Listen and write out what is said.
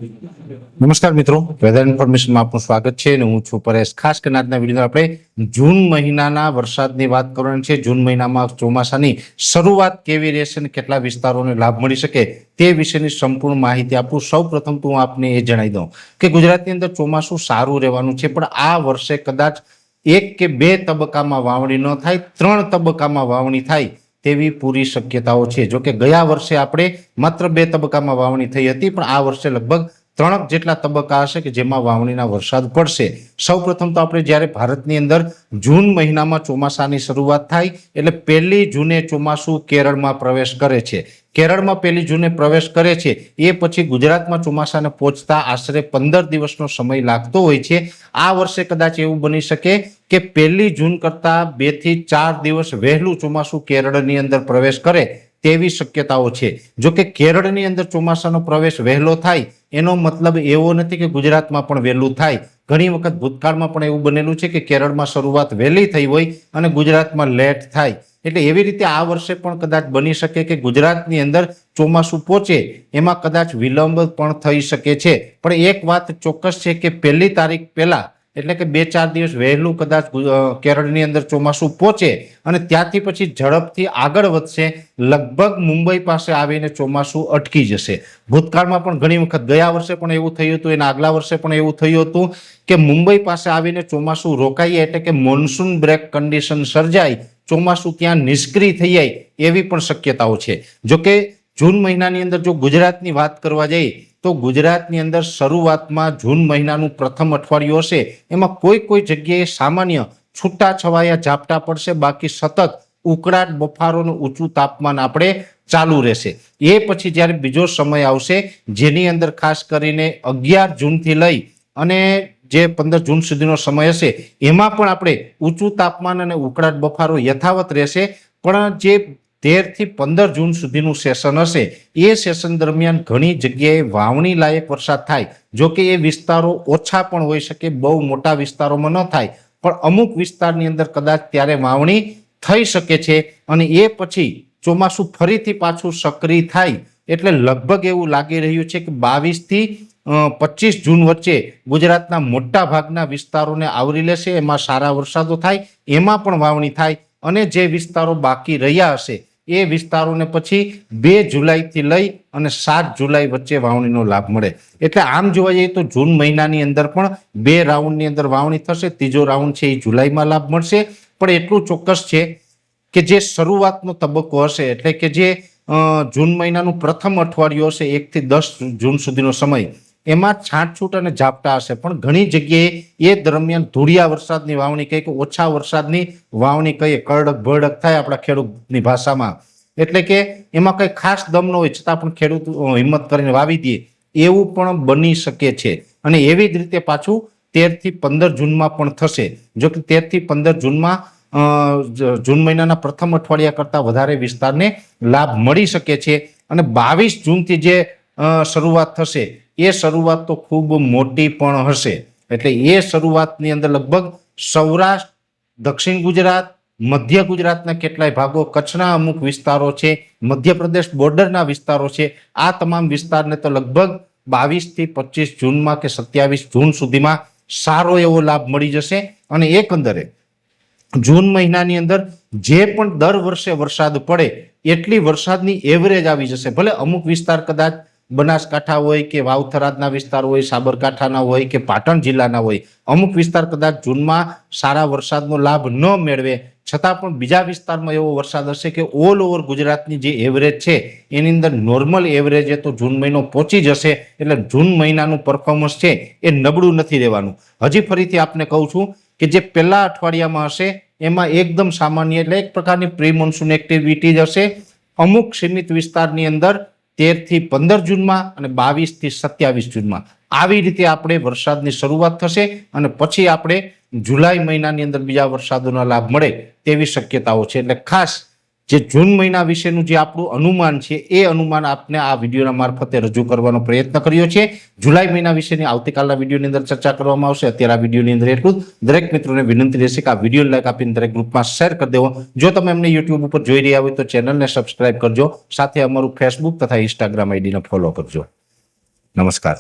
નમસ્કાર મિત્રો, વેધર ઇન્ફોર્મેશનમાં આપનું સ્વાગત છે અને હું છું પરેશ। ખાસ કરીને આજના વિડીયોમાં આપણે જૂન મહિનાના વરસાદની વાત કરવાની છે। જૂન મહિનામાં ચોમાસાની શરૂઆત કેવી રહેશે અને કેટલા વિસ્તારોને લાભ મળી શકે તે વિશેની સંપૂર્ણ માહિતી આપું। સૌપ્રથમ તો હું આપને એ જણાવી દઉં કે ગુજરાતની અંદર ચોમાસું સારું રહેવાનું છે, પણ આ વર્ષે કદાચ 1 કે 2 તબક્કામાં વાવણી ન થાય, 3 તબક્કામાં વાવણી થાય તેવી પૂરી શક્યતાઓ છે। જો કે ગયા વર્ષે આપણે માત્ર 2 તબક્કામાં વાવણી થઈ હતી, પણ આ વર્ષે લગભગ 3 જેટલા તબક્કા હશે કે જેમાં વાવણીના વરસાદ પડશે। સૌપ્રથમ તો આપણે જ્યારે ભારતની અંદર જૂન મહિનામાં ચોમાસાની શરૂઆત થાય એટલે 1 જૂને ચોમાસું કેરળમાં પ્રવેશ કરે છે। કેરળમાં 1 જૂને પ્રવેશ કરે છે એ પછી ગુજરાતમાં ચોમાસાને પહોંચતા આશરે 15 દિવસનો સમય લાગતો હોય છે। આ વર્ષે કદાચ એવું બની શકે કે 1 જૂન કરતા 2 થી 4 દિવસ વહેલું ચોમાસું કેરળની અંદર પ્રવેશ કરે તેવી શક્યતાઓ છે। જો કે કેરળની અંદર ચોમાસાનો પ્રવેશ વહેલો થાય એનો મતલબ એવો નથી કે ગુજરાતમાં પણ વહેલું થાય। ઘણી વખત ભૂતકાળમાં પણ એવું બનેલું છે કે કેરળમાં શરૂઆત વહેલી થઈ હોય અને ગુજરાતમાં લેટ થાય। એટલે એવી રીતે આ વર્ષે પણ કદાચ બની શકે કે ગુજરાતની અંદર ચોમાસું પહોંચે એમાં કદાચ વિલંબ પણ થઈ શકે છે। પણ એક વાત ચોક્કસ છે કે 1 તારીખ પહેલા એટલે કે 2-4 દિવસ વહેલું કદાચ કેરળની અંદર ચોમાસું પહોંચે અને ત્યાંથી પછી ઝડપથી આગળ વધશે, લગભગ મુંબઈ પાસે આવીને ચોમાસું અટકી જશે। ભૂતકાળમાં પણ ઘણી વખત ગયા વર્ષે પણ એવું થયું હતું, એના આગલા વર્ષે પણ એવું થયું હતું કે મુંબઈ પાસે આવીને ચોમાસું રોકાય એટલે કે મોન્સૂન બ્રેક કન્ડિશન સર્જાય, ચોમાસું ત્યાં નિષ્ક્રિય થઈ જાય એવી પણ શક્યતાઓ છે। જો કે જૂન મહિનાની અંદર જો ગુજરાતની વાત કરવા જઈએ તો ગુજરાતની અંદર શરૂઆતમાં જૂન મહિનાનું પ્રથમ અઠવાડિયું હશે એમાં કોઈ જગ્યાએ સામાન્ય છૂટાછવાયા ઝાપટા પડશે, બાકી સતત ઉકળાટ, બફારો અને ઊંચું તાપમાન આપણે ચાલુ રહેશે। એ પછી જ્યારે બીજો સમય આવશે જેની અંદર ખાસ કરીને 11 જૂનથી લઈ અને જે 15 જૂન સુધીનો સમય હશે એમાં પણ આપણે ઊંચું તાપમાન અને ઉકળાટ, બફારો યથાવત રહેશે। પણ જે 13 થી 15 જૂન સુધીનું સેશન હશે એ સેશન દરમિયાન ઘણી જગ્યાએ વાવણી લાયક વરસાદ થાય। જો કે એ વિસ્તારો ઓછા પણ હોઈ શકે, બહુ મોટા વિસ્તારોમાં ન થાય, પણ અમુક વિસ્તારની અંદર કદાચ ત્યારે વાવણી થઈ શકે છે અને એ પછી ચોમાસું ફરીથી પાછું સક્રિય થાય એટલે લગભગ એવું લાગી રહ્યું છે કે 22 થી 25 જૂન વચ્ચે ગુજરાતના મોટા ભાગના વિસ્તારોને આવરી લેશે। એમાં સારા વરસાદો થાય, એમાં પણ વાવણી થાય અને જે વિસ્તારો બાકી રહ્યા હશે એ વિસ્તારોને પછી 2 જુલાઈથી લઈ અને 7 જુલાઈ વચ્ચે વાવણીનો લાભ મળે। એટલે આમ જોવા જઈએ તો જૂન મહિનાની અંદર પણ 2 રાઉન્ડની અંદર વાવણી થશે। ત્રીજો રાઉન્ડ છે એ જુલાઈમાં લાભ મળશે। પણ એટલું ચોક્કસ છે કે જે શરૂઆતનો તબક્કો હશે એટલે કે જે જૂન મહિનાનું પ્રથમ અઠવાડિયું હશે 1 થી 10 જૂન સુધીનો સમય, એમાં છાંટછૂટ અને ઝાપટા હશે, પણ ઘણી જગ્યાએ એ દરમિયાન ધૂળિયા વરસાદની વાવણી કહીએ કે ઓછા વરસાદની વાવણી કહીએ, કરડક ભરડક થાય આપણા ખેડૂતની ભાષામાં, એટલે કે એમાં કંઈ ખાસ દમ ન હોય છતાં પણ ખેડૂત હિંમત કરીને વાવી દે એવું પણ બની શકે છે। અને એવી જ રીતે પાછું 13 થી 15 જૂનમાં પણ થશે। જો કે 13 થી 15 જૂનમાં જૂન મહિનાના પ્રથમ અઠવાડિયા કરતાં વધારે વિસ્તારને લાભ મળી શકે છે અને 22 જૂનથી જે શરૂઆત થશે એ શરૂઆત તો ખૂબ મોટી પણ હશે। એટલે એ શરૂઆતની અંદર લગભગ સૌરાષ્ટ્ર, દક્ષિણ ગુજરાત, મધ્ય ગુજરાતના કેટલાય ભાગો, કચ્છના અમુક વિસ્તારો છે, મધ્યપ્રદેશ બોર્ડરના વિસ્તારો છે, આ તમામ વિસ્તારને તો લગભગ 22 થી 25 જૂનમાં કે 27 જૂન સુધીમાં સારો એવો લાભ મળી જશે। અને એકંદરે જૂન મહિનાની અંદર જે પણ દર વર્ષે વરસાદ પડે એટલી વરસાદની એવરેજ આવી જશે। ભલે અમુક વિસ્તાર કદાચ બનાસકાંઠા હોય કે વાવ-થરાદના વિસ્તાર હોય, સાબરકાંઠાના હોય કે પાટણ જિલ્લાના હોય, અમુક વિસ્તાર કદાચ જૂનમાં સારા વરસાદનો લાભ ન મેળવે, છતાં પણ બીજા વિસ્તારમાં એવો વરસાદ હશે કે ઓલ ઓવર ગુજરાતની જે એવરેજ છે એની અંદર નોર્મલ એવરેજ તો જૂન મહિનો પહોંચી જશે। એટલે જૂન મહિનાનું પરફોર્મન્સ છે એ નબળું નથી રહેવાનું। હજી ફરીથી આપને કહું છું કે જે પહેલા અઠવાડિયામાં હશે એમાં એકદમ સામાન્ય એટલે એક પ્રકારની પ્રી મોન્સૂન એક્ટિવિટી જ હશે અમુક સીમિત વિસ્તારની અંદર 13 થી 15 જૂનમાં અને 22 થી 27 જૂનમાં। આવી રીતે આપણે વરસાદની શરૂઆત થશે અને પછી આપણે જુલાઈ મહિનાની અંદર બીજા વરસાદોના લાભ મળે તેવી શક્યતાઓ છે। એટલે ખાસ જે જૂન મહિના વિશેનું જે આપણું અનુમાન છે એ અનુમાન આપને આ વિડીયોના મારફતે રજૂ કરવાનો પ્રયત્ન કર્યો છે। જુલાઈ મહિના વિશેની આવતીકાલના વિડીયોની અંદર ચર્ચા કરવામાં આવશે। અત્યારે આ વિડીયોની અંદર એટલું જ। દરેક મિત્રોને વિનંતી રહેશે કે આ વિડીયો લાઈક આપીને દરેક ગ્રુપમાં શેર કરી દેવો। જો તમે અમને યુટ્યુબ ઉપર જોઈ રહ્યા હોય તો ચેનલને સબસ્ક્રાઇબ કરજો, સાથે અમારું ફેસબુક તથા ઇન્સ્ટાગ્રામ આઈડીને ફોલો કરજો। નમસ્કાર।